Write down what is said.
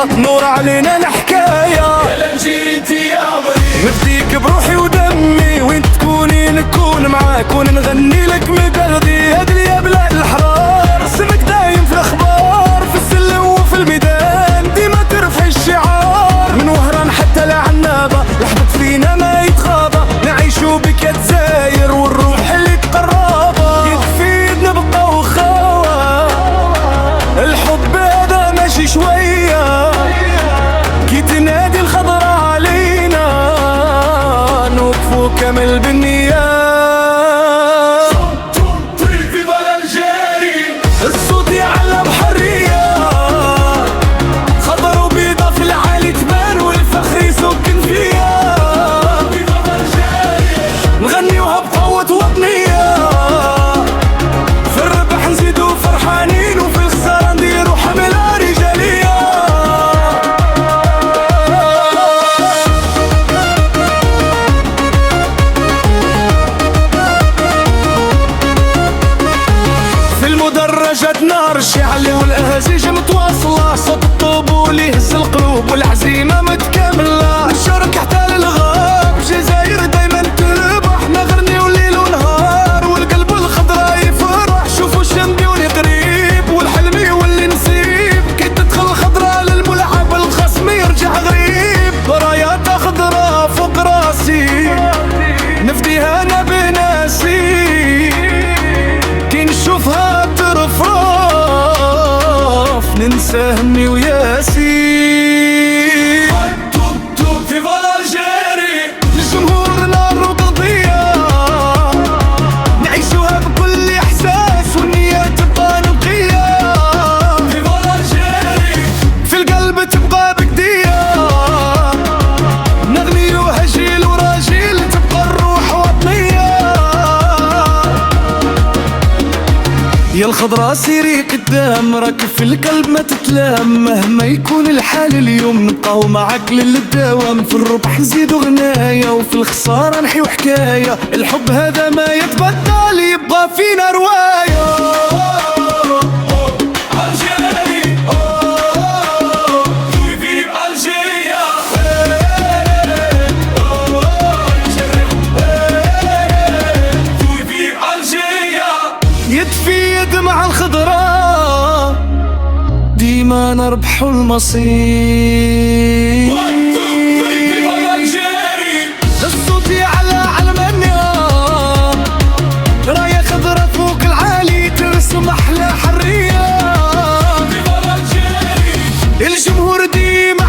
وصلت نور علينا الحكاية. يا لنجي انتي يا مريم، نفديك بروحي ودمي، وين تكوني نكون معاك ونغني لك من قلبي. هاد اليابلة الحرار اسمك دايم في الاخبار، في السلم وفي الميدان ديما ترفعي الشعار. من وهران حتى لعنابة لحظة فينا ما يتغابى، نعيشو بك يا جزاير والروح اللي تقرابة. يكفي نبقى وخاوة، الحب هذا ماشي شوية، كي تنادي الخضرا علينا نوقفو كامل بالنية. فيفا الجيري، الصوت يعلى بحرية، خضر وبيضة في العالي تبان والفخر يسكن فيا. فيفا الجيري، نغنيوها بقوة وطنية، في الربح نزيدو فرحانين وفي الخسارة نديرو حملة رجالية. في المدرجات نار شعلة والأهازيج متواصلة، صوت الطبول يهز القلوب والعزيمة متكاملة. نشارك حتى للغاب، جزاير دايما تربح، نغنيو ليل ونهار والقلب الخضرا يفرح. شوفوا الشامبيون قريب والحلم يولي نصيب، كي تدخل الخضرا للملعب الخصم يرجع غريب. رايات خضرا فوق راسي نفديها انا بناسي، كي نشوفها ترفرف ننسى همي وياسي. فيفا الجيري، الجمهور نار وقضية نعيشوها بكل إحساس والنية تبقى نقية. فيفا الجيري، في القلب تبقى بقدية، نغنيوها جيل وراجيل تبقى الروح وطنية. يا الخضرا سيري قدام، راك في القلب ما تتلام. مهما يكون الحال اليوم نبقاو معاك للدوام، في الربح نزيدو غناية وفي الخسارة نحيو حكاية. الحب هذا ما يتبدل يبقى فينا رواية. الجيري، في الجيريا، في الجيريا، يد في يد مع الخضراء ديما نربحو المصير. فيفا الجيري، الصوت يعلى على منيا، راية خضرا فوق العالي ترسم أحلى حرية. فيفا الجيري، الجمهور ديما